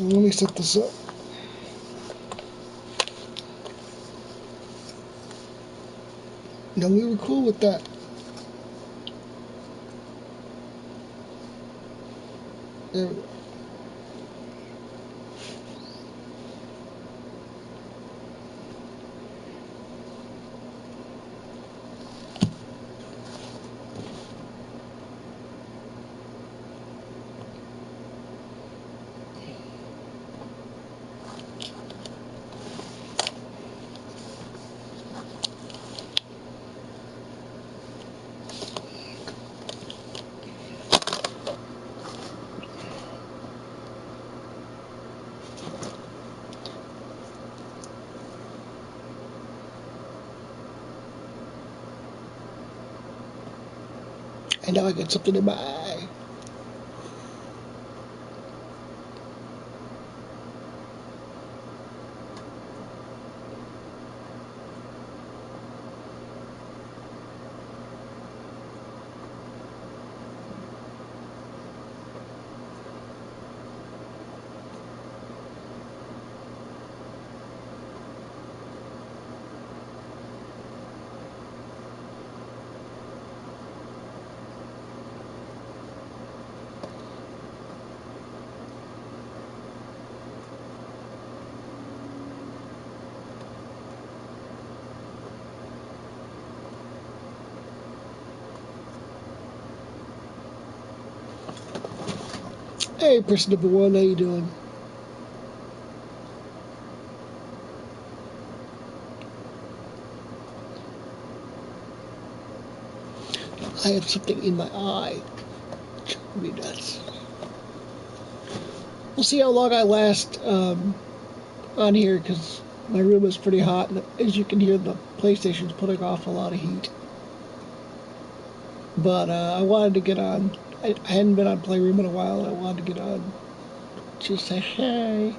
Let me set this up. No, we were cool with that. There we go. And now I got something in my eye. Hey, person number one, how you doing? I have something in my eye. It's driving me nuts. We'll see how long I last on here, because my room is pretty hot, and as you can hear, the PlayStation's putting off a lot of heat. But I wanted to get on. I hadn't been on Playroom in a while, and I wanted to get on. Just say hey.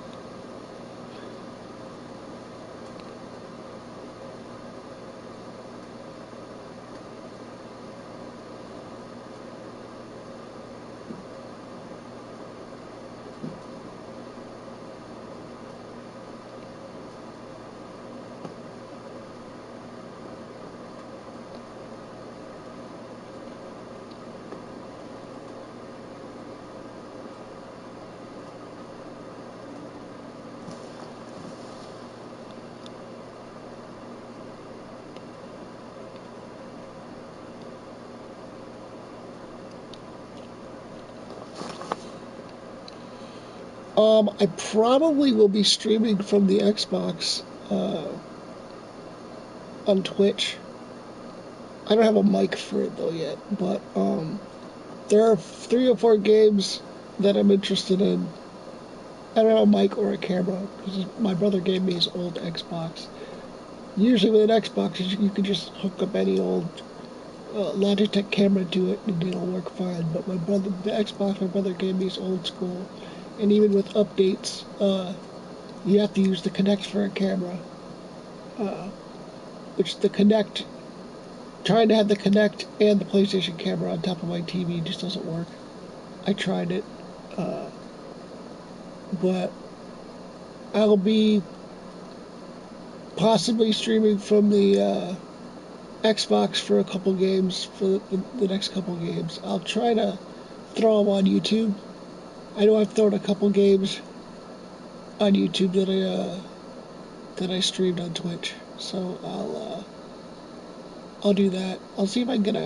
I probably will be streaming from the Xbox on Twitch. I don't have a mic for it though yet, but there are 3 or 4 games that I'm interested in. I don't have a mic or a camera because my brother gave me his old Xbox. Usually with an Xbox, you can just hook up any old Logitech camera to it and it'll work fine. But the Xbox my brother gave me is old school, and even with updates, you have to use the Kinect for a camera, which the Kinect, trying to have the Kinect and the PlayStation camera on top of my TV just doesn't work. I tried it, but I'll be possibly streaming from the Xbox for a couple games, for the next couple games. I'll try to throw them on YouTube. I know I've thrown a couple games on YouTube that I streamed on Twitch, so I'll do that. I'll see if I can get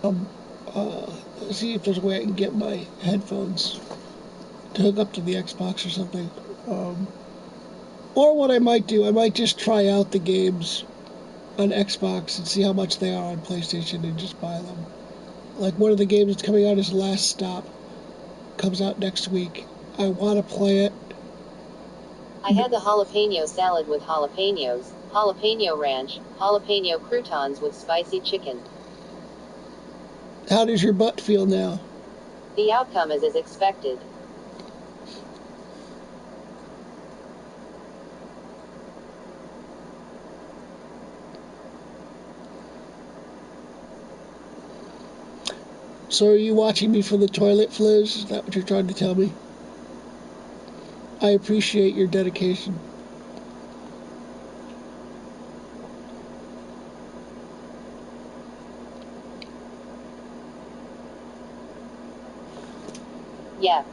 um, see if there's a way I can get my headphones to hook up to the Xbox or something. Or what I might do, I might just try out the games on Xbox and see how much they are on PlayStation and just buy them. Like one of the games that's coming out is Last Stop. Comes out next week. I want to play it. I had the jalapeno salad with jalapenos, jalapeno ranch, jalapeno croutons with spicy chicken. How does your butt feel now? The outcome is as expected. So are you watching me for the toilet fliz? Is that what you're trying to tell me? I appreciate your dedication. Yeah.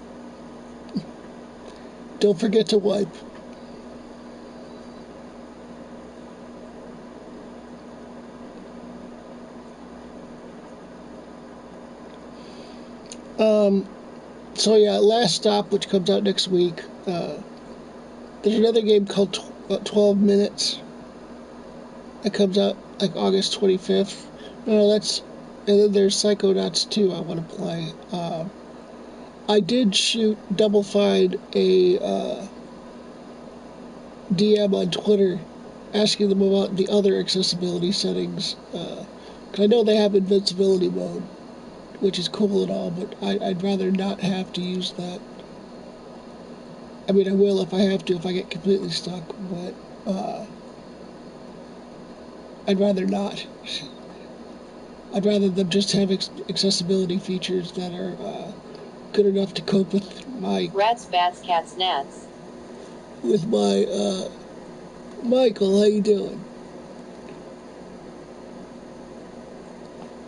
Don't forget to wipe. So yeah, Last Stop, which comes out next week. There's another game called 12 Minutes. That comes out like August 25th. No, that's... And then there's Psychonauts 2 I want to play. I did shoot Double Fine a DM on Twitter asking them about the other accessibility settings. 'Cause I know they have invincibility mode, which is cool and all, but I'd rather not have to use that. I mean, I will if I have to, if I get completely stuck, but I'd rather not. I'd rather them just have accessibility features that are good enough to cope with my... Rats, bats, cats, gnats. With my, Michael, how you doing?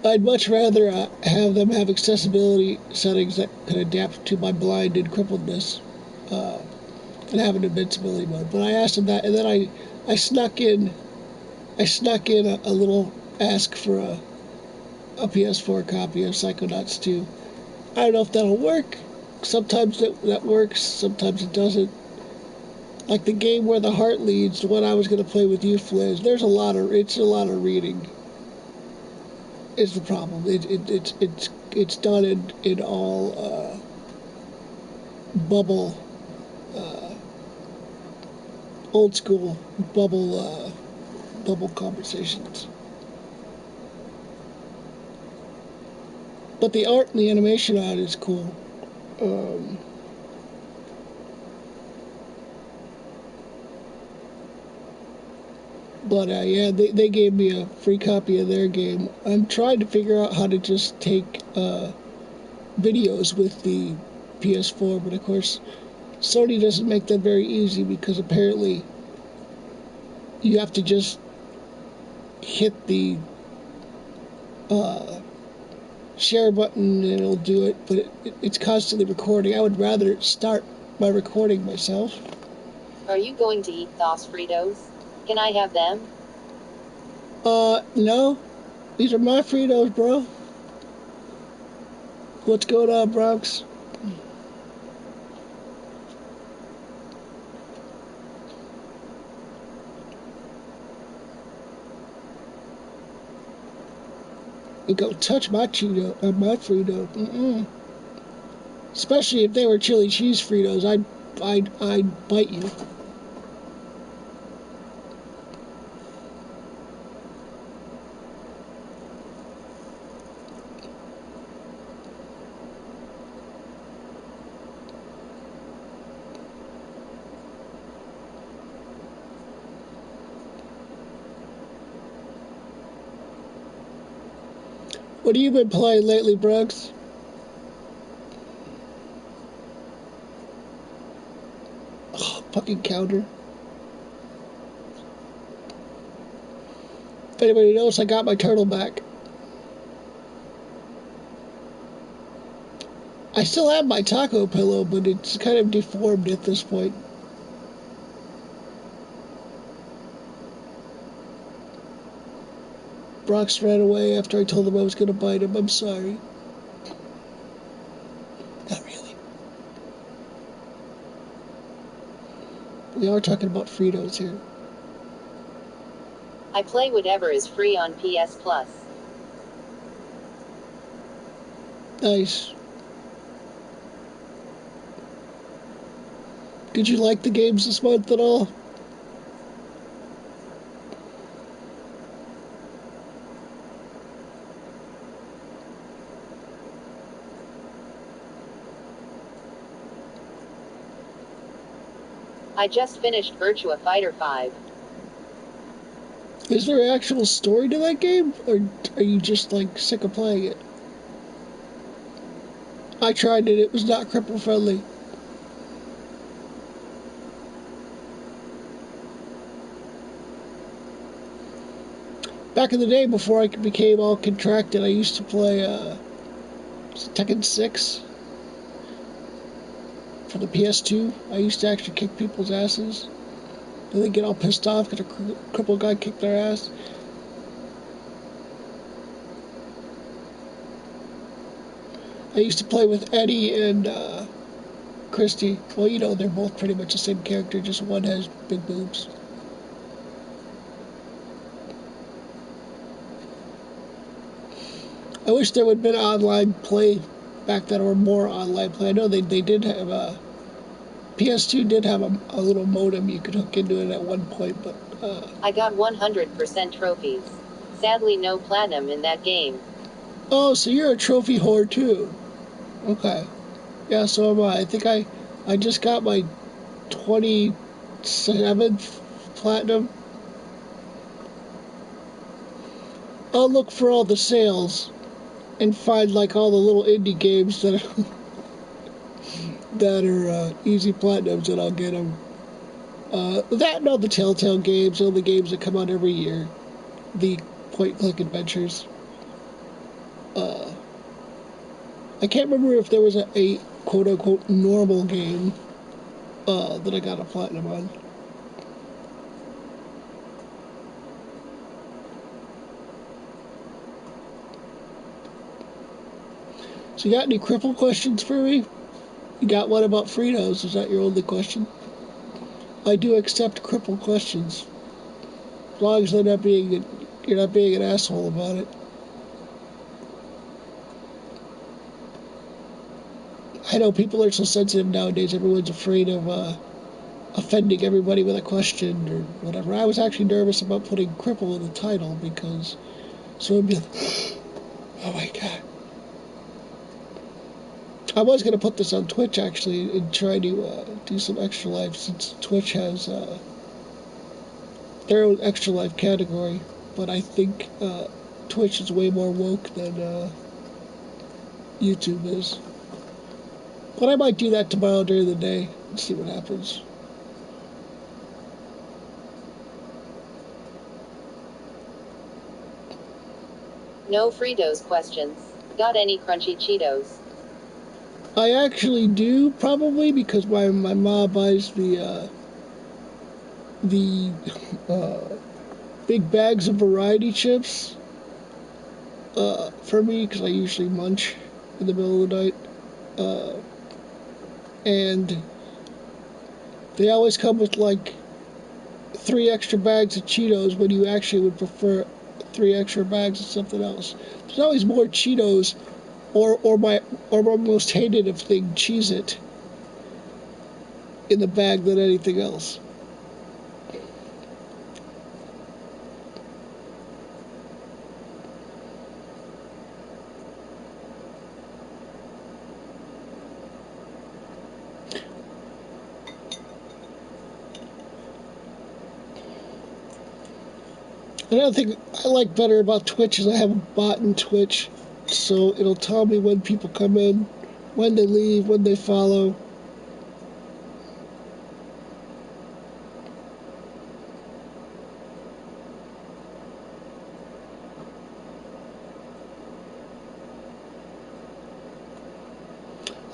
I'd much rather have them have accessibility settings that can adapt to my blind and crippledness than have an invincibility mode. But I asked them that, and then I snuck in a little ask for a PS4 copy of Psychonauts 2. I don't know if that'll work. Sometimes that works, sometimes it doesn't. Like the game where the heart leads, the one I was going to play with you, Fliz, it's a lot of reading. Is the problem. It's done in all bubble, old school bubble conversations. But the art and the animation on it is cool. But yeah, they gave me a free copy of their game. I'm trying to figure out how to just take videos with the PS4, but of course, Sony doesn't make that very easy because apparently you have to just hit the share button and it'll do it, but it's constantly recording. I would rather start by recording myself. Are you going to eat those Fritos? Can I have them? No. These are my Fritos, bro. What's going on, Bronx? You go touch my Cheeto, my Frito. Mm-mm. Especially if they were chili cheese Fritos, I'd bite you. What have you been playing lately, Brooks? Oh, fucking counter. If anybody knows, I got my turtle back. I still have my taco pillow, but it's kind of deformed at this point. Brox ran away after I told him I was going to bite him. I'm sorry. Not really. We are talking about Fritos here. I play whatever is free on PS Plus. Nice. Did you like the games this month at all? I just finished Virtua Fighter 5. Is there an actual story to that game, or are you just like sick of playing it? I tried it. It was not cripple friendly. Back in the day, before I became all contracted, I used to play Tekken 6 for the PS2. I used to actually kick people's asses. Then they get all pissed off because a crippled guy kicked their ass. I used to play with Eddie and Christy. Well, you know, they're both pretty much the same character, just one has big boobs. I wish there would have been online play back then, or more online play. I know they did have a PS2 did have a little modem you could hook into it at one point, but I got 100% trophies. Sadly, no platinum in that game. oh, so you're a trophy whore too? Okay, yeah, so am I. I think I just got my 27th platinum. I'll look for all the sales and find like all the little indie games that are easy platinums, and I'll get them. That and all the Telltale games, all the games that come out every year, the point-click adventures. Uh, I can't remember if there was a quote-unquote normal game that I got a platinum on. So you got any cripple questions for me? You got one about Fritos? Is that your only question? I do accept cripple questions, as long as you're not being an asshole about it. I know people are so sensitive nowadays. Everyone's afraid of offending everybody with a question or whatever. I was actually nervous about putting cripple in the title because someone would be like, "Oh my god." I was going to put this on Twitch actually and try to do some extra life, since Twitch has their own extra life category, but I think Twitch is way more woke than YouTube is. But I might do that tomorrow during the day and see what happens. No Fritos questions. Got any crunchy Cheetos? I actually do, probably, because my mom buys the uh, big bags of variety chips for me, because I usually munch in the middle of the night. Uh, and they always come with like 3 extra bags of Cheetos when you actually would prefer 3 extra bags of something else. There's always more Cheetos or my most hated of thing, Cheez-It, in the bag than anything else. Another thing I like better about Twitch is I have a bot in Twitch, so it'll tell me when people come in, when they leave, when they follow.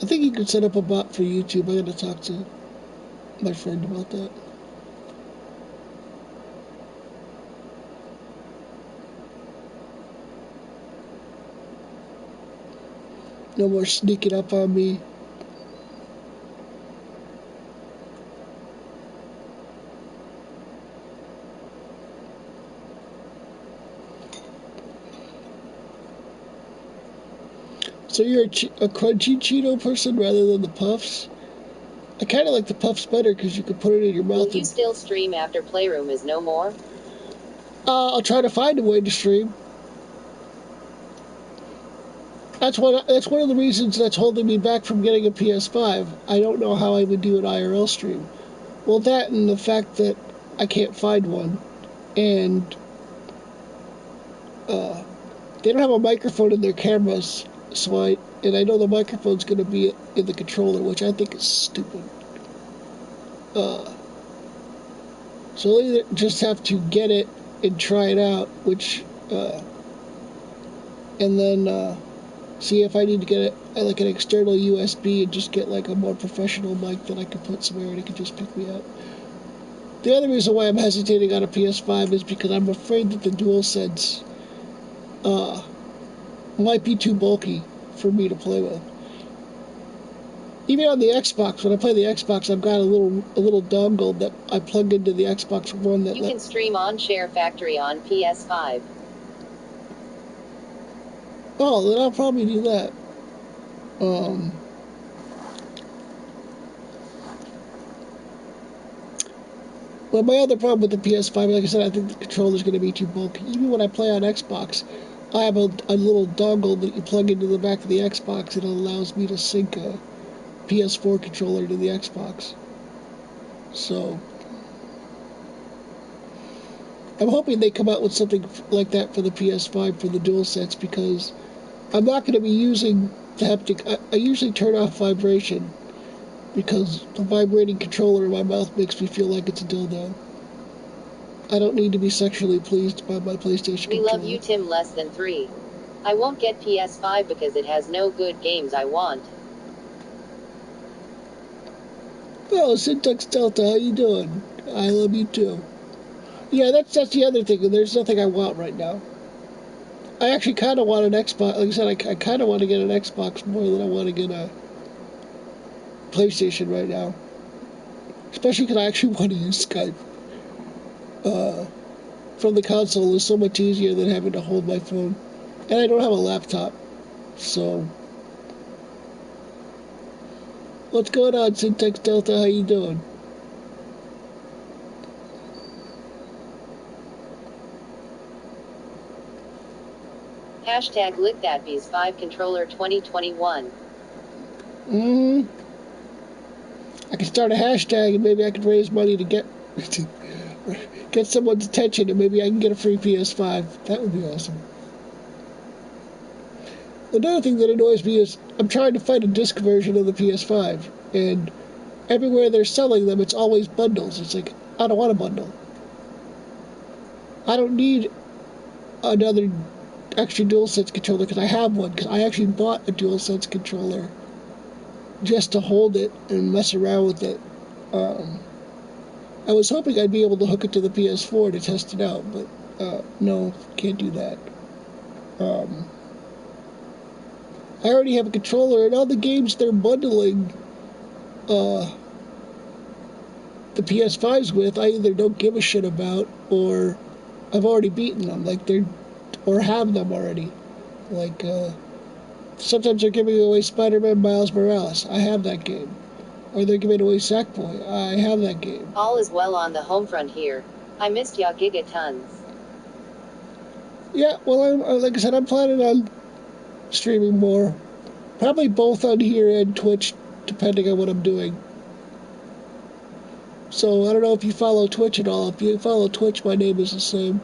I think you could set up a bot for YouTube. I gotta talk to my friend about that. No more sneaking up on me. So you're a crunchy Cheeto person rather than the puffs? I kind of like the puffs better because you can put it in your mouth. Will you still stream after Playroom is no more? I'll try to find a way to stream. That's one of the reasons that's holding me back from getting a PS5. I don't know how I would do an IRL stream. Well, that and the fact that I can't find one, and they don't have a microphone in their cameras, and I know the microphone's going to be in the controller, which I think is stupid. So I'll either just have to get it and try it out, and then see if I need to get like an external USB and just get like a more professional mic that I could put somewhere and it could just pick me up. The other reason why I'm hesitating on a PS5 is because I'm afraid that the DualSense might be too bulky for me to play with. Even on the Xbox, when I play the Xbox, I've got a little dongle that I plug into the Xbox One that you can stream on Share Factory on PS5. Oh, then I'll probably do that. Well, my other problem with the PS5, like I said, I think the controller's going to be too bulky. Even when I play on Xbox, I have a little dongle that you plug into the back of the Xbox, and it allows me to sync a PS4 controller to the Xbox. So, I'm hoping they come out with something like that for the PS5 for the DualSense, because I'm not going to be using the haptic. I usually turn off vibration because the vibrating controller in my mouth makes me feel like it's a dildo. I don't need to be sexually pleased by my PlayStation controller. We love you, Tim. Less than 3. I won't get PS5 because it has no good games I want. Oh, Syntax Delta, how you doing? I love you too. Yeah, that's the other thing. There's nothing I want right now. I actually kind of want an Xbox. Like I said, I kind of want to get an Xbox more than I want to get a PlayStation right now. Especially because I actually want to use Skype. From the console is so much easier than having to hold my phone. And I don't have a laptop. So, what's going on, Syntax Delta? How you doing? Hashtag LickThatBees5 Controller 2021. I can start a hashtag and maybe I could raise money to get someone's attention and maybe I can get a free PS5. That would be awesome. Another thing that annoys me is I'm trying to find a disc version of the PS5, and everywhere they're selling them, it's always bundles. It's like, I don't want a bundle. I don't need another extra DualSense controller because I have one, because I actually bought a DualSense controller just to hold it and mess around with it. I was hoping I'd be able to hook it to the PS4 to test it out, but no, can't do that. I already have a controller, and all the games they're bundling the PS5s with, I either don't give a shit about, or I've already beaten them, or have them already. Like, sometimes they're giving away Spider-Man Miles Morales. I have that game. Or they're giving away Sackboy. I have that game. All is well on the home front here. I missed ya gigatons. Yeah, well, like I said, I'm planning on streaming more. Probably both on here and Twitch, depending on what I'm doing. So, I don't know if you follow Twitch at all. If you follow Twitch, my name is the same.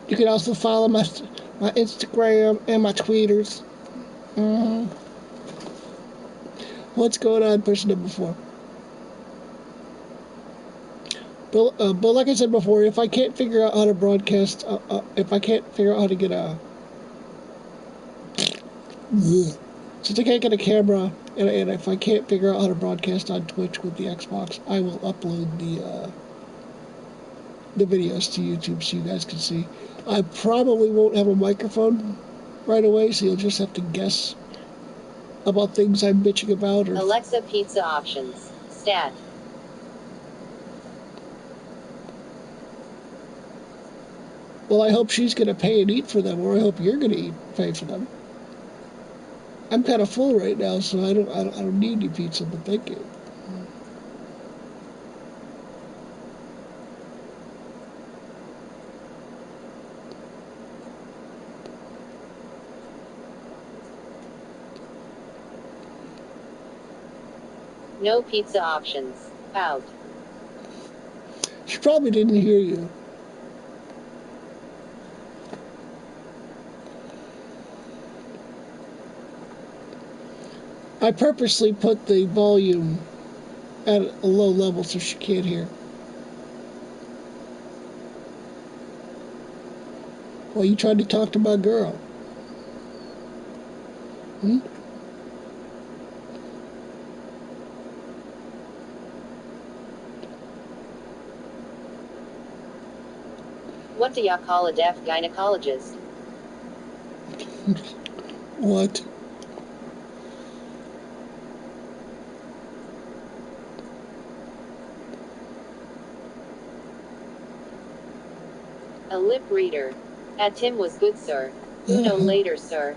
You can also follow my Instagram and my tweeters. What's going on, person number 4? But like I said before, if I can't figure out how to broadcast, if I can't figure out how to get since I can't get a camera, and if I can't figure out how to broadcast on Twitch with the Xbox, I will upload the videos to YouTube so you guys can see. I probably won't have a microphone right away, so you'll just have to guess about things I'm bitching about. Or Alexa pizza options. Stat. Well, I hope she's going to pay and eat for them, or I hope you're going to pay for them. I'm kind of full right now, so I don't need any pizza, but thank you. No pizza options. Out. She probably didn't hear you. I purposely put the volume at a low level so she can't hear. Well, you tried to talk to my girl. Hmm? What do ya call a deaf gynecologist? What? A lip reader. Tim was good, sir. Uno later, sir.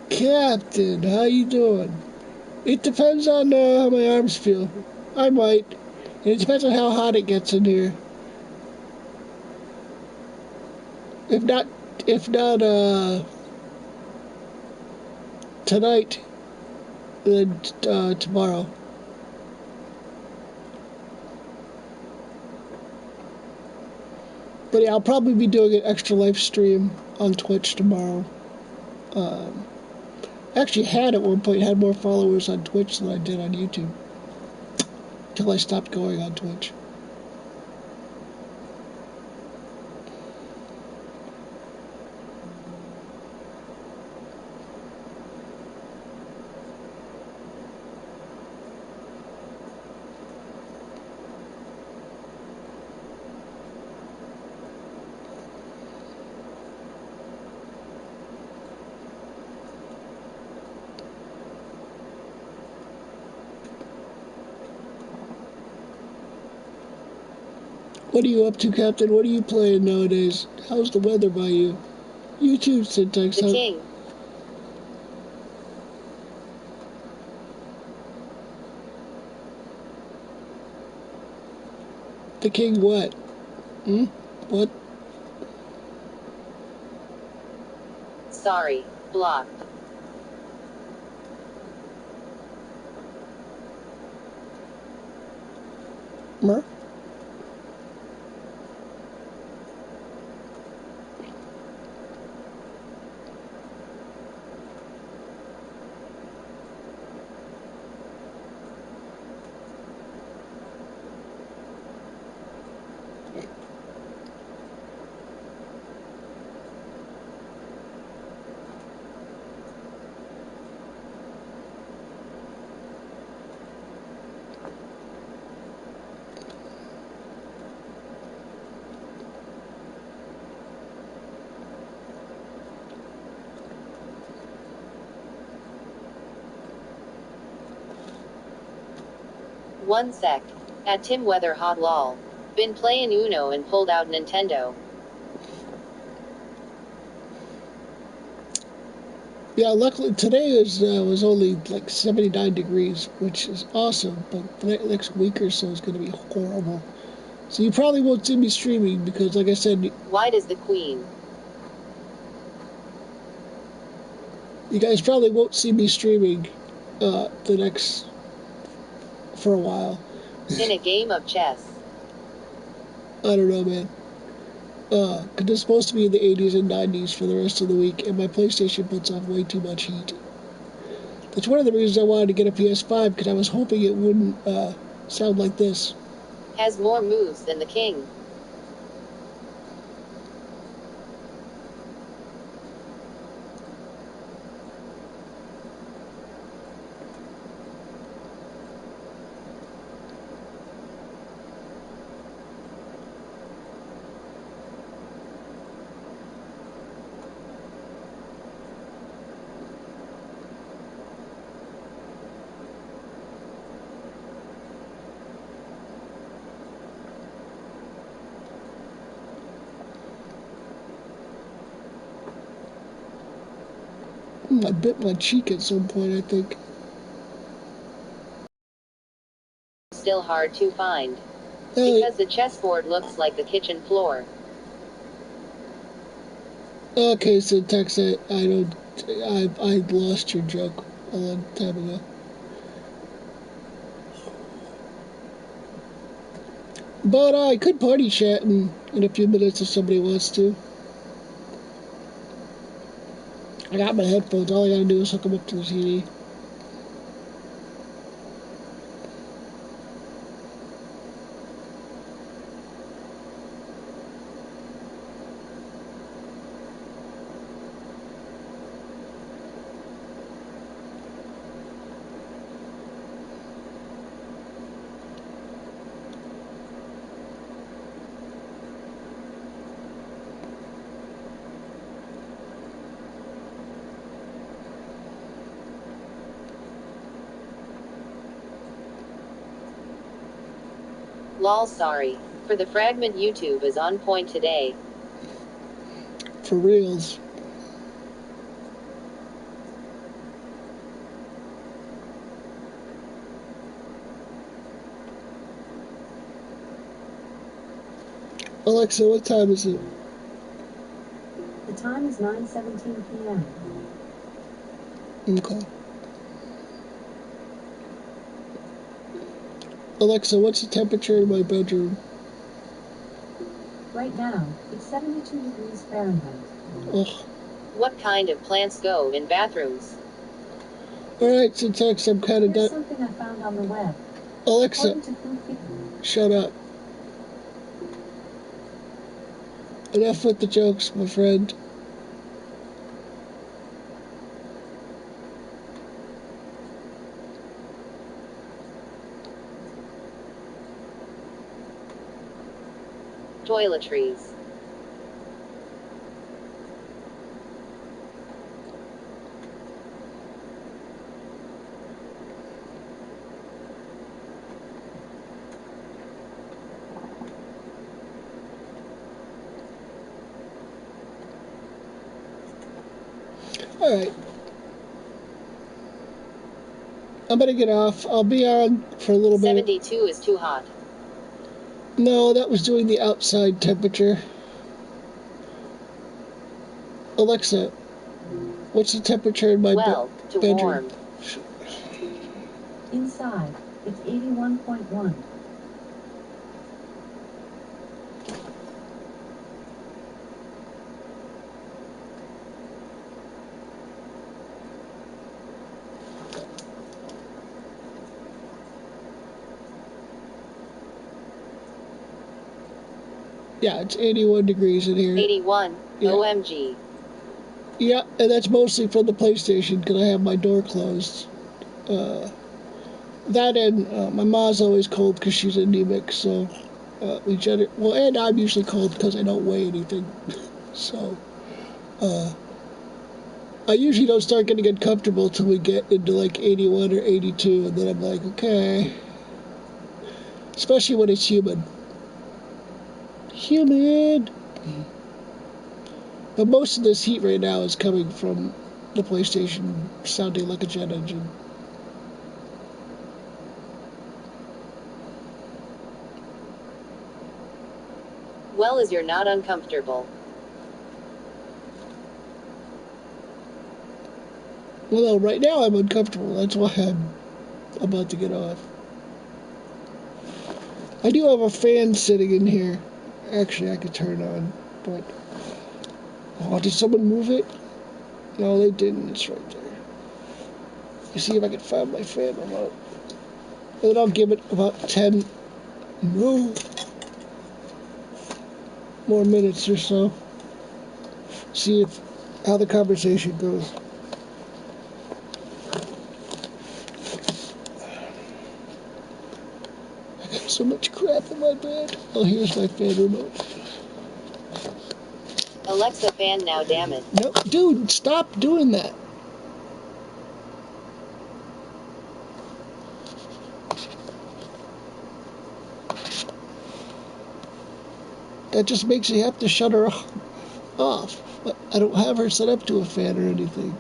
Captain, how you doing? It depends on how my arms feel. I might. And it depends on how hot it gets in here. If not, if not tonight, then tomorrow. But yeah, I'll probably be doing an extra live stream on Twitch tomorrow. I actually had at one point had more followers on Twitch than I did on YouTube. Till I stopped going on Twitch. What are you up to, Captain? What are you playing nowadays? How's the weather by you? YouTube syntax. The king. The king what? Hmm? What? Sorry. Blocked. Mer? One sec. Tim weather hot lol. Been playing Uno and pulled out Nintendo. Yeah, luckily today was only like 79 degrees, which is awesome. But the next week or so is going to be horrible. So you probably won't see me streaming because, like I said, Why does the queen? you guys probably won't see me streaming the next for a while. In a game of chess. I don't know, man. Because it's supposed to be in the 80s and 90s for the rest of the week, and my PlayStation puts off way too much heat. That's one of the reasons I wanted to get a PS5, because I was hoping it wouldn't sound like this. Has more moves than the king. I bit my cheek at some point, I think. Still hard to find. Oh, Because the chessboard looks like the kitchen floor. okay, Syntax, I lost your joke a long time ago. But I could party chat in a few minutes if somebody wants to. I got my headphones. All I gotta do is hook them up to the TV. Lol, sorry. For the fragment, YouTube is on point today. For reals. Alexa, what time is it? The time is 9:17 p.m. Okay. Alexa, what's the temperature in my bedroom? Right now, it's 72 degrees Fahrenheit. Ugh. What kind of plants go in bathrooms? Alright, Syntax, I'm kind of Here's done. something I found on the web. Alexa, According to Food shut up. Enough with the jokes, my friend. Toiletries. Alright. I'm gonna get off. I'll be on for a little bit. 72 is too hot. No, that was doing the outside temperature. Alexa, what's the temperature in my to bedroom? warm. Inside, it's 81.1. Yeah, it's 81 degrees in here. 81. Yeah. OMG. Yeah, and that's mostly from the PlayStation because I have my door closed. That and my mom's always cold because she's anemic, so well, and I'm usually cold because I don't weigh anything. So I usually don't start getting uncomfortable till we get into like 81 or 82, and then I'm like, okay. Especially when it's humid. Humid. But most of this heat right now is coming from the PlayStation sounding like a jet engine. Well, as you're not uncomfortable. Well, right now I'm uncomfortable. That's why I'm about to get off. I do have a fan sitting in here. Actually, I could turn on, but... Oh, did someone move it? No, they didn't. It's right there. You see if I can find my fan remote. And then I'll give it about 10 more minutes or so. See how the conversation goes. I got so much crap in my bed. Oh, here's my fan remote. Alexa, fan now, damn it. No, dude, stop doing that. That just makes you have to shut her off. But I don't have her set up to a fan or anything.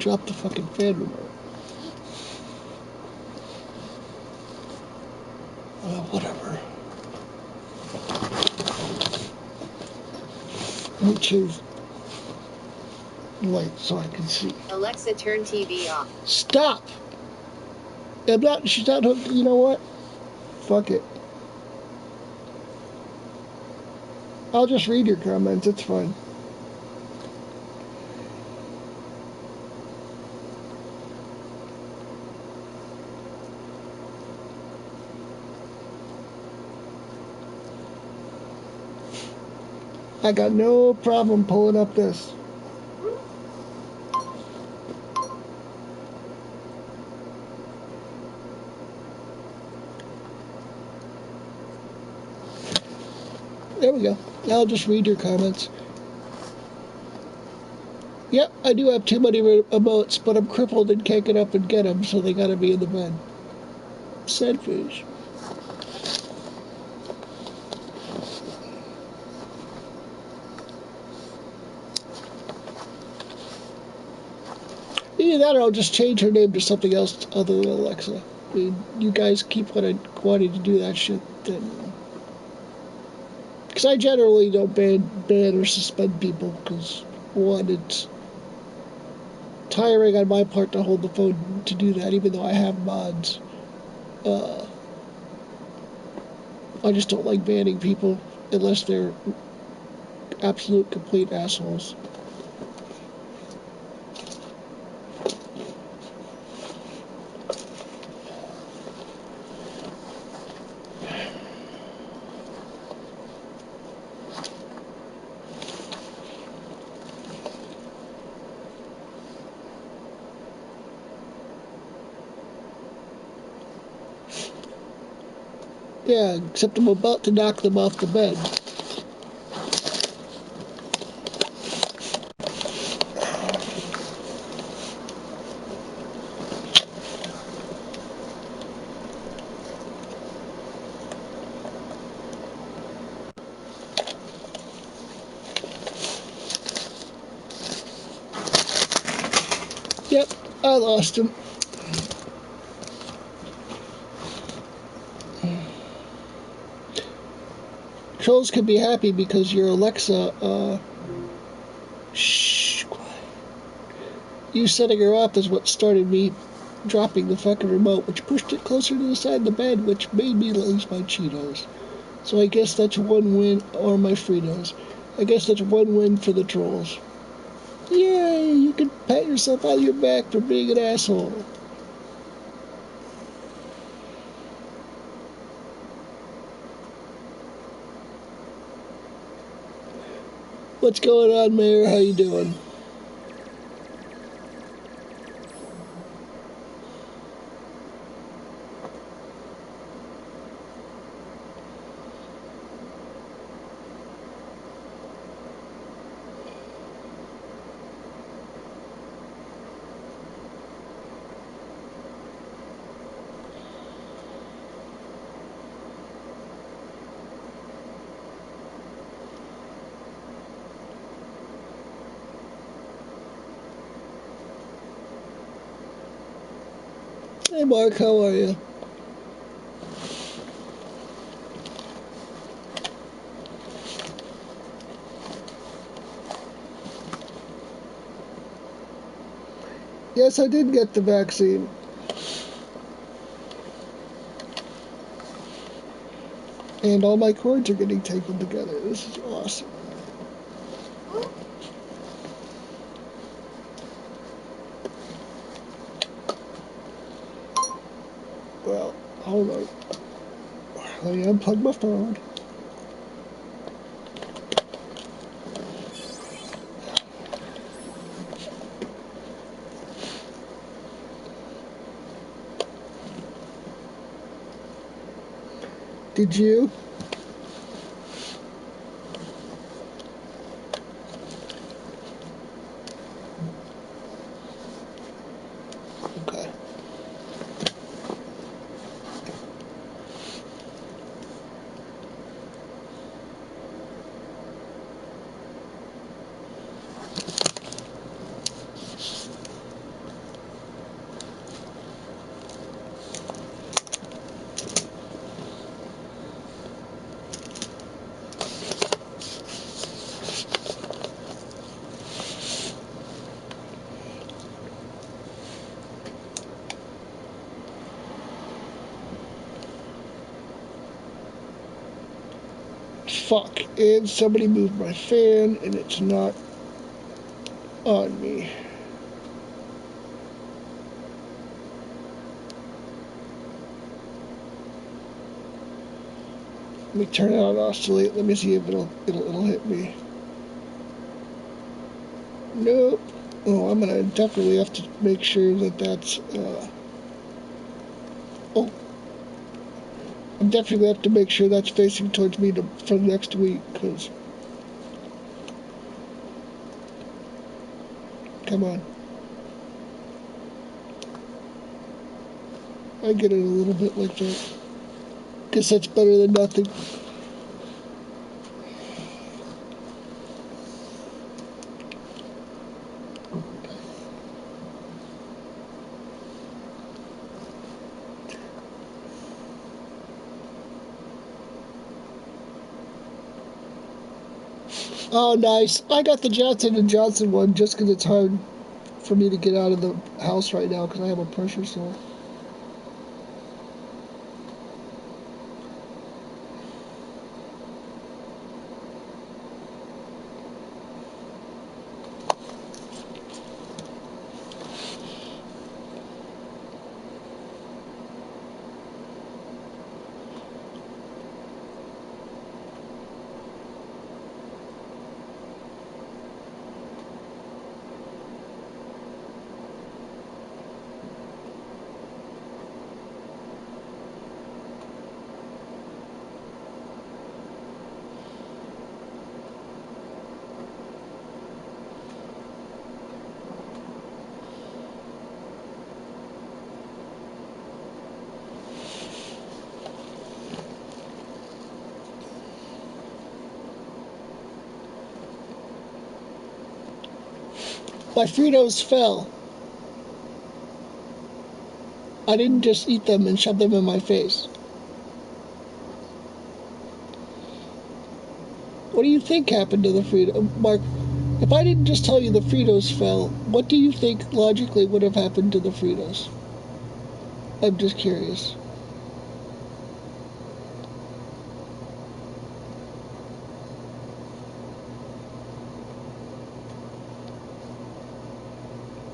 dropped the fucking fan remote. Whatever. Let me change the light so I can see. Alexa, turn TV off. Stop! She's not hooked. You know what? Fuck it. I'll just read your comments. It's fine. I got no problem pulling up this. There we go. I'll just read your comments. Yep, I do have too many emotes, but I'm crippled and can't get up and get them, so they gotta be in the bed. Sad fish. Either that or I'll just change her name to something else other than Alexa. I mean, you guys keep wanting to do that shit, then... Because I generally don't ban or suspend people, because, one, it's tiring on my part to hold the phone to do that, even though I have mods. I just don't like banning people unless they're absolute complete assholes. Yeah, except I'm about to knock them off the bed. Yep, I lost him. Trolls can be happy because your Alexa, shh, quiet. You setting her off is what started me dropping the fucking remote, which pushed it closer to the side of the bed, which made me lose my Cheetos. So I guess that's one win, or my Fritos. I guess that's one win for the trolls. Yay, you can pat yourself on your back for being an asshole. What's going on, Mayor? How you doing? Hey, Mark, how are you? Yes, I did get the vaccine. And all my cords are getting taken together. This is awesome. Well, hold on. Let me unplug my phone. Did you? Okay. Fuck. And somebody moved my fan, and it's not on me. Let me turn it on oscillate. Let me see if it'll hit me. Nope. Oh, I'm gonna definitely have to make sure that that's. Oh, I'm definitely gonna have to make sure that's facing towards me for next week. Cause come on, I get it a little bit like that. Guess that's better than nothing. Oh, nice. I got the Johnson & Johnson one just because it's hard for me to get out of the house right now because I have a pressure sore. My Fritos fell. I didn't just eat them and shove them in my face. What do you think happened to the Fritos? Mark, if I didn't just tell you the Fritos fell, what do you think logically would have happened to the Fritos? I'm just curious.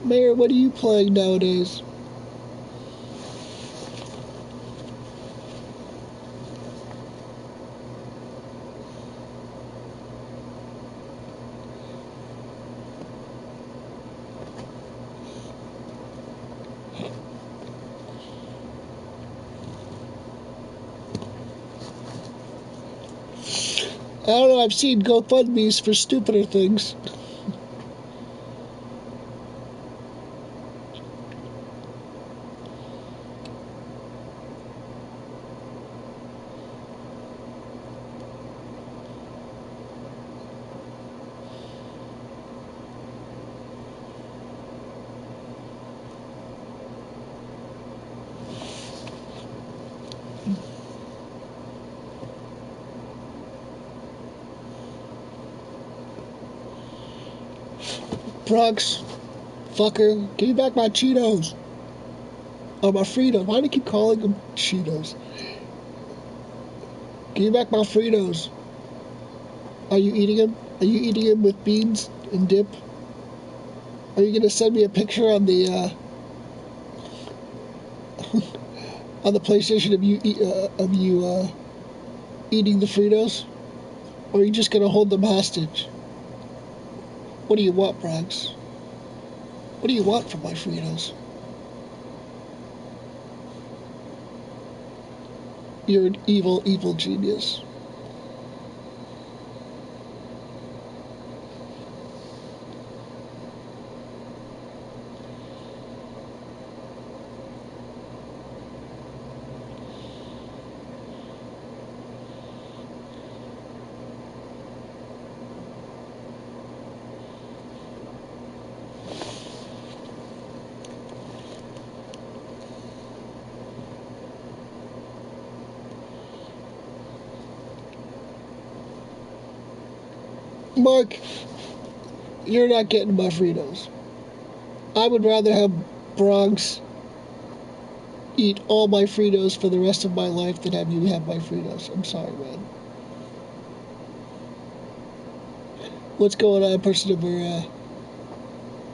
Mayor, what are you playing nowadays? I don't know, I've seen GoFundMe's for stupider things. Brooks, fucker, give me back my Cheetos. Oh, my Fritos. Why do you keep calling them Cheetos? Give me back my Fritos. Are you eating them? Are you eating them with beans and dip? Are you gonna send me a picture on the on the PlayStation of you eating the Fritos, or are you just gonna hold them hostage? What do you want, Bronx? What do you want from my Fritos? You're an evil, evil genius. Mark, you're not getting my Fritos. I would rather have Bronx eat all my Fritos for the rest of my life than have you have my Fritos. I'm sorry, man. What's going on, person number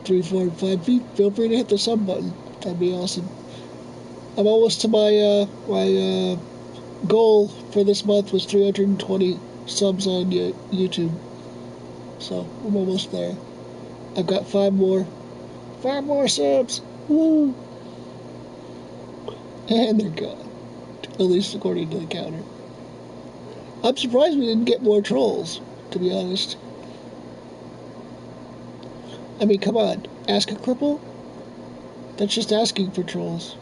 3, 4, and 5? Feel free to hit the sub button. That'd be awesome. I'm almost to my goal for this month was 320 subs on YouTube. So I'm almost there. I've got 5 more. 5 more subs. Woo! And they're gone. At least according to the counter. I'm surprised we didn't get more trolls, to be honest. I mean, come on. Ask a cripple? That's just asking for trolls.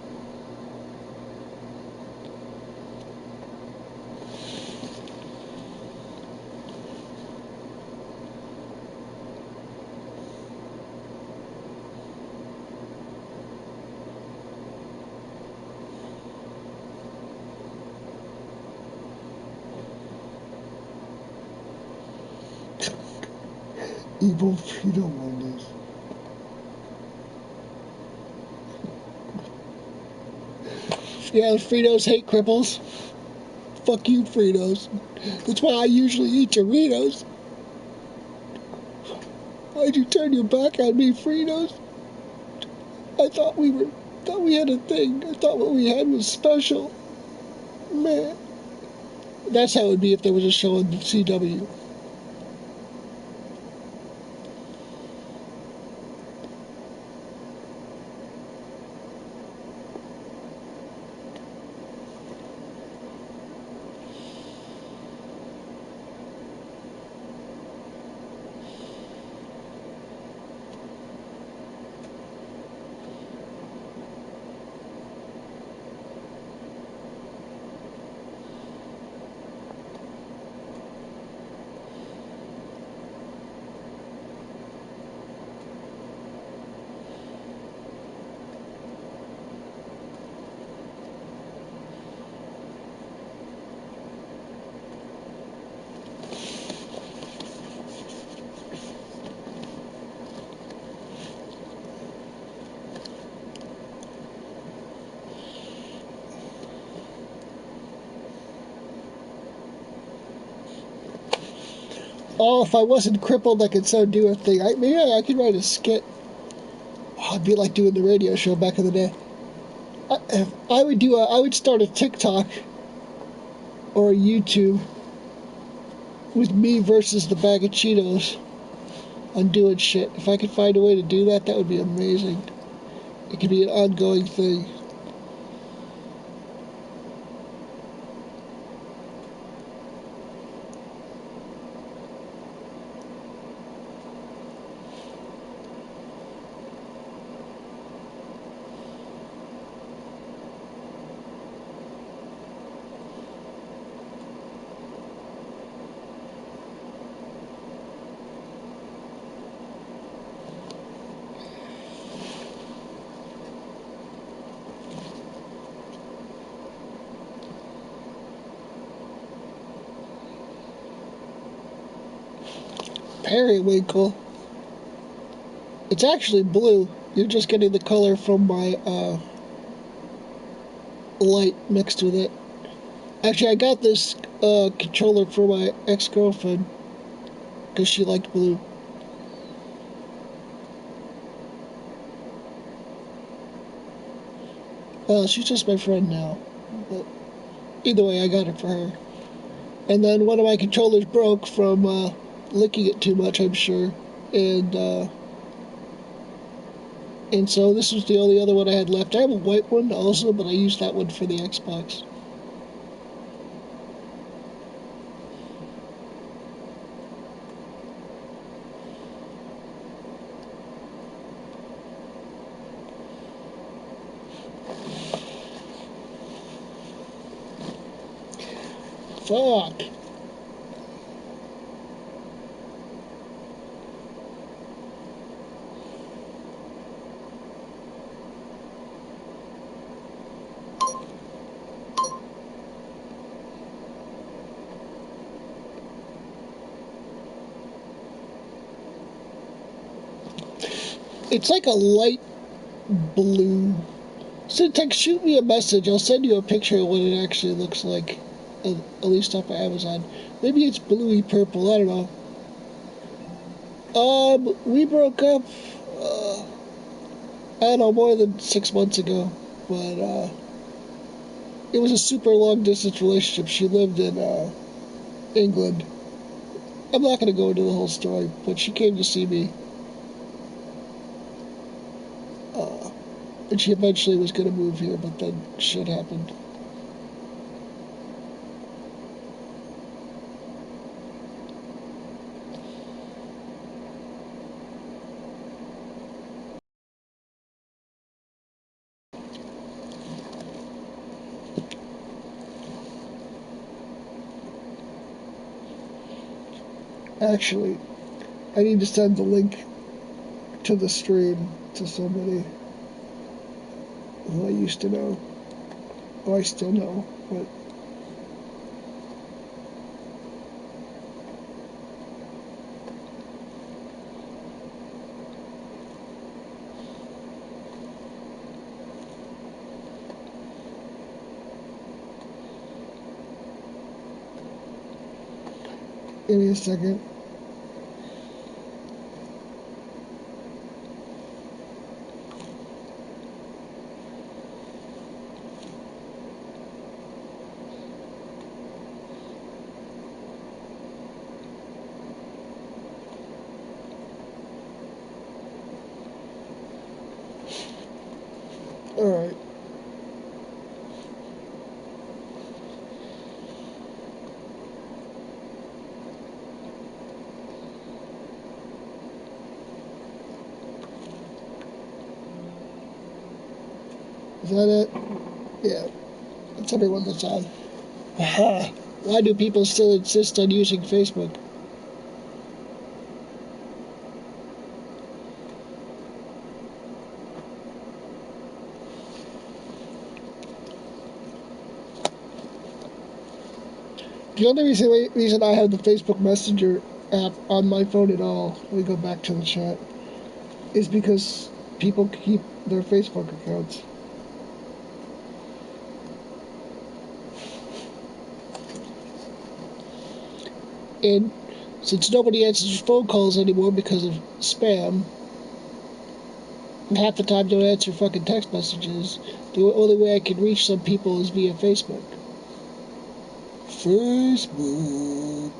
Evil Frito Wendy's. Yeah, Fritos hate cripples. Fuck you, Fritos. That's why I usually eat Doritos. Why'd you turn your back on me, Fritos? I thought we had a thing. I thought what we had was special. Man. That's how it would be if there was a show on the CW. Oh, if I wasn't crippled, I could so do a thing. Maybe I could write a skit. Oh, it'd be like doing the radio show back in the day. I would start a TikTok or a YouTube with me versus the bag of Cheetos on doing shit. If I could find a way to do that, that would be amazing. It could be an ongoing thing. Periwinkle. It's actually blue. You're just getting the color from my light mixed with it. Actually, I got this controller for my ex-girlfriend because she liked blue. Well, she's just my friend now. But either way, I got it for her. And then one of my controllers broke from licking it too much, I'm sure. And so this was the only other one I had left. I have a white one also, but I used that one for the Xbox. Fuck. It's like a light blue. Syntax, shoot me a message. I'll send you a picture of what it actually looks like. At least off of Amazon. Maybe it's bluey purple. I don't know. We broke up, I don't know, more than 6 months ago, but, it was a super long distance relationship. She lived in, England. I'm not gonna go into the whole story, but she came to see me, uh, and she eventually was gonna move here, but then shit happened. Actually, I need to send the link to the stream to somebody who I used to know, or I still know, but give me a second. Alright. Is that it? Yeah, that's everyone that's on. Aha. Why do people still insist on using Facebook? The only reason I have the Facebook Messenger app on my phone at all, let me go back to the chat, is because people keep their Facebook accounts. And since nobody answers phone calls anymore because of spam, and half the time don't answer fucking text messages, the only way I can reach some people is via Facebook. Facebook.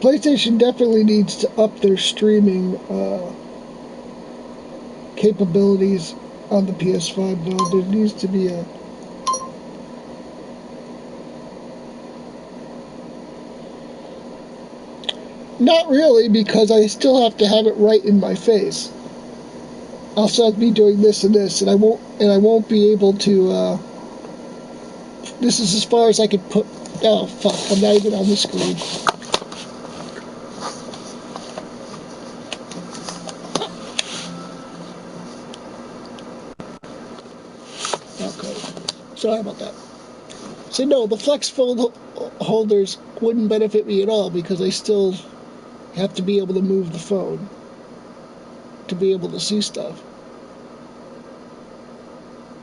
PlayStation definitely needs to up their streaming capabilities on the PS5, though. There needs to be a... Not really, because I still have to have it right in my face. I'll still be doing this and this, and I won't be able to, this is as far as I could put... Oh, fuck, I'm not even on the screen. Okay, sorry about that. So no, the flex fold holders wouldn't benefit me at all because I still have to be able to move the phone to be able to see stuff.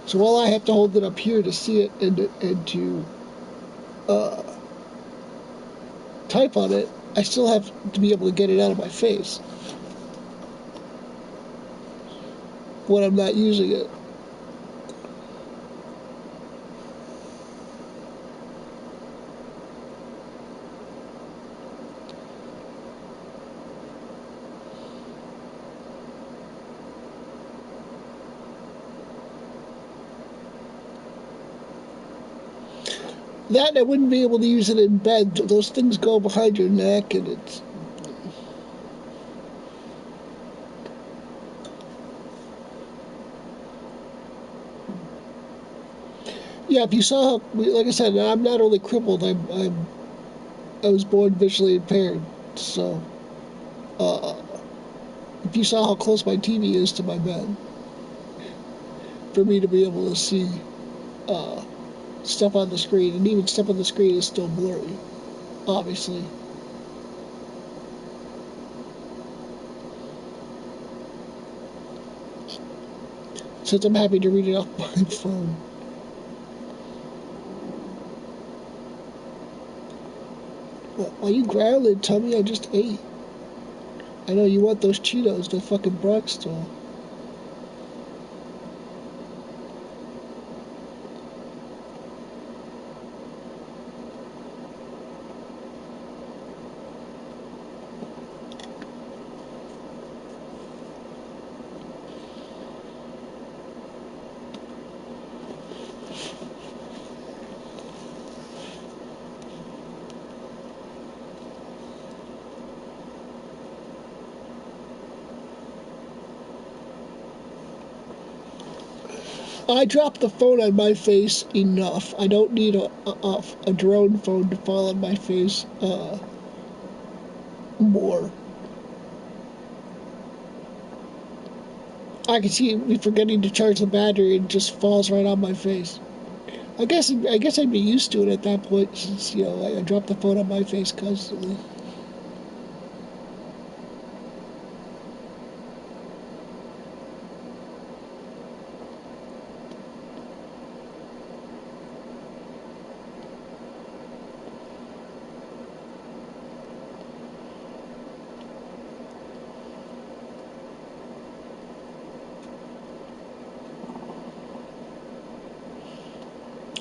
So while I have to hold it up here to see it and to uh, type on it, I still have to be able to get it out of my face when I'm not using it. That I wouldn't be able to use it in bed. Those things go behind your neck, and it's... Yeah, if you saw, like I said, I'm not only crippled, I'm I was born visually impaired, so uh, if you saw how close my TV is to my bed, for me to be able to see uh, stuff on the screen, and even stuff on the screen is still blurry, obviously. Since I'm happy to read it off my phone. Why you growling, Tummy? I just ate. I know you want those Cheetos, the fucking Brock stole. I dropped the phone on my face enough. I don't need a drone phone to fall on my face more. I can see me forgetting to charge the battery and it just falls right on my face. I guess I'd be used to it at that point since I drop the phone on my face constantly.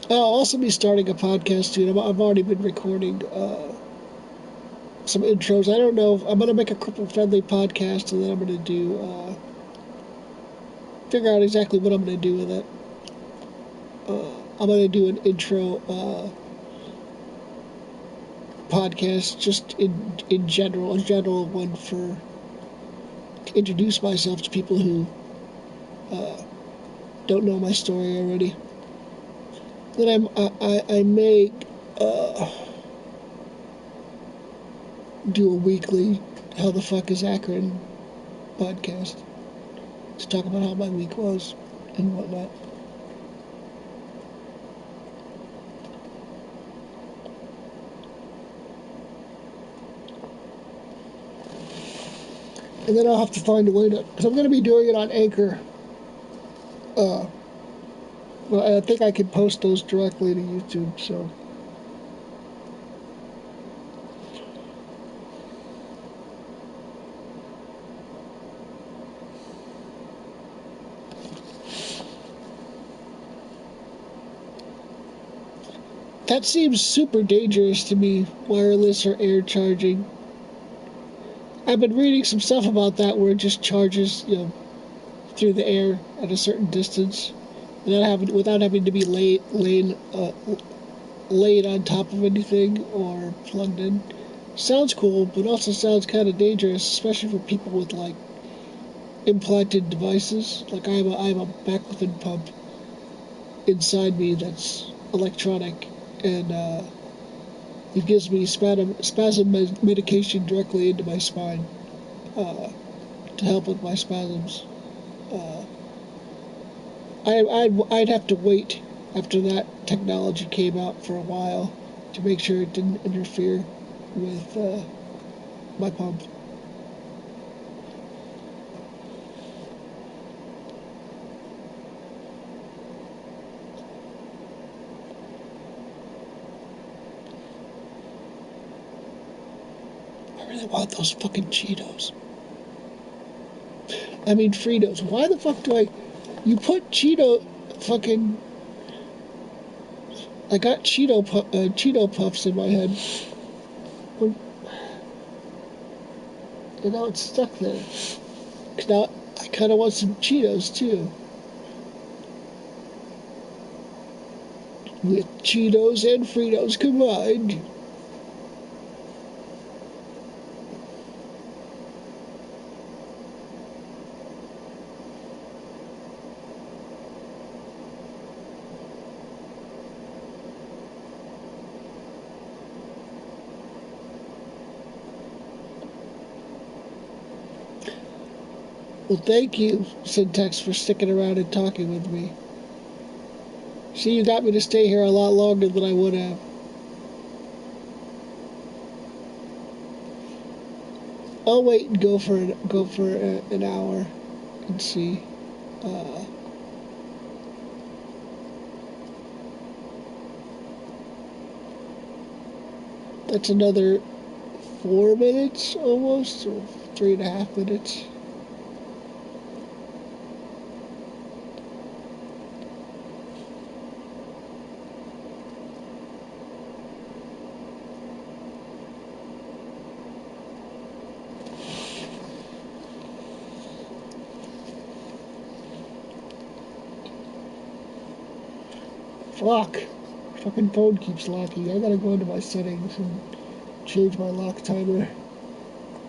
I'll also be starting a podcast soon. I've already been recording some intros. I don't know. I'm gonna make a cripple friendly podcast, and then I'm gonna do figure out exactly what I'm gonna do with it. I'm gonna do an intro podcast, just in general, a general one for to introduce myself to people who uh, don't know my story already. Then I may uh, do a weekly "How the fuck is Ackrin" podcast to talk about how my week was and whatnot. And then I'll have to find a way to, because I'm going to be doing it on Anchor. Uh, well, I think I can post those directly to YouTube, so. That seems super dangerous to me, wireless or air charging. I've been reading some stuff about that where it just charges, through the air at a certain distance without having to be laid on top of anything or plugged in. Sounds cool, but also sounds kind of dangerous, especially for people with like implanted devices. Like I have a baclofen pump inside me that's electronic, and it gives me spasm medication directly into my spine to help with my spasms. Uh, I'd have to wait after that technology came out for a while to make sure it didn't interfere with my pump. I really want those fucking Cheetos. I mean Fritos. Why the fuck do I? You put fucking. I got Cheeto puffs in my head, and now it's stuck there. Now I kind of want some Cheetos too. With Cheetos and Fritos combined. Well, thank you, Syntax, for sticking around and talking with me. See, you got me to stay here a lot longer than I would have. I'll wait and go for an hour and see. Uh, that's another 4 minutes almost, or 3.5 minutes. Fuck. Fucking phone keeps locking. I gotta go into my settings and change my lock timer.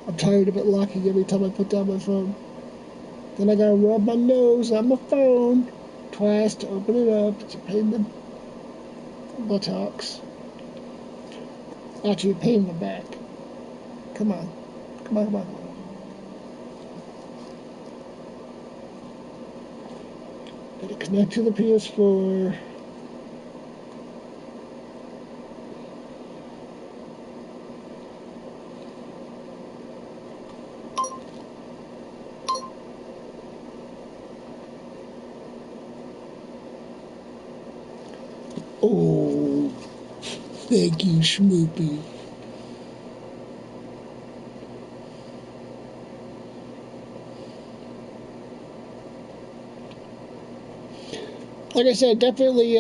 I'm tired of it locking every time I put down my phone. Then I gotta rub my nose on my phone twice to open it up. It's a pain in the buttocks. Actually, a pain in the back. Come on. Come on, come on. Gotta connect to the PS4. Oh, thank you, Schmoopy. Like I said, definitely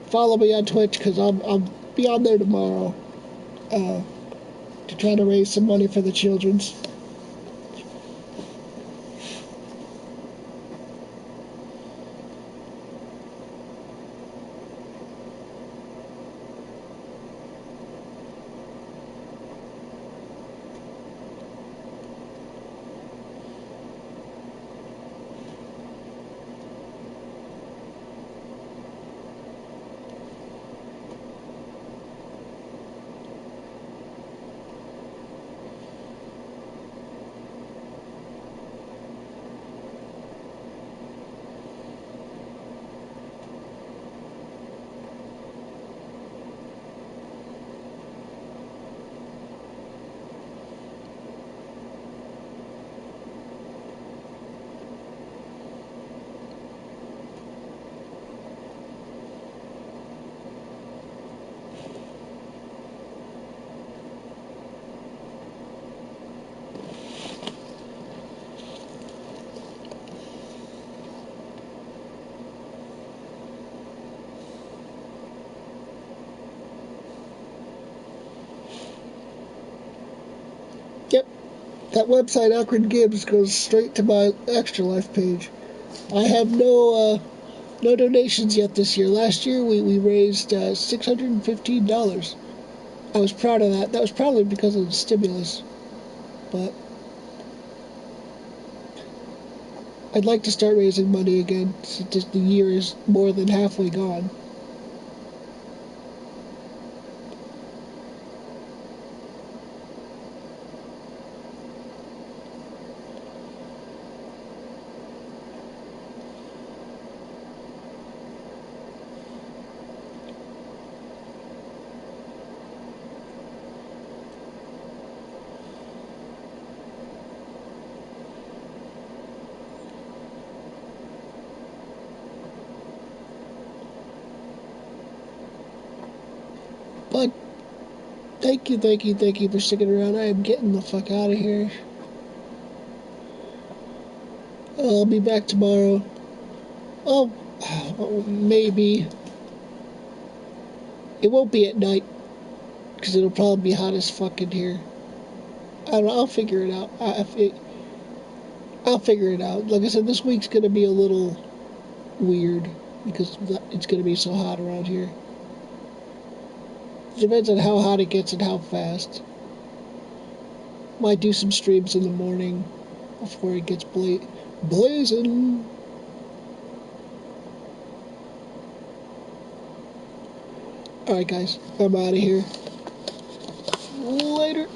follow me on Twitch because I'll be on there tomorrow to try to raise some money for the children's. Yep, that website Ackrin Gibbs goes straight to my Extra Life page. I have no donations yet this year. Last year we raised $615. I was proud of that. That was probably because of the stimulus, but I'd like to start raising money again since the year is more than halfway gone. But thank you for sticking around. I am getting the fuck out of here. I'll be back tomorrow. Oh, maybe. It won't be at night, because it'll probably be hot as fuck in here. I don't know, I'll figure it out. I'll figure it out. Like I said, this week's gonna be a little weird, because it's gonna be so hot around here. It depends on how hot it gets and how fast. Might do some streams in the morning before it gets blazing. Alright guys, I'm out of here. Later.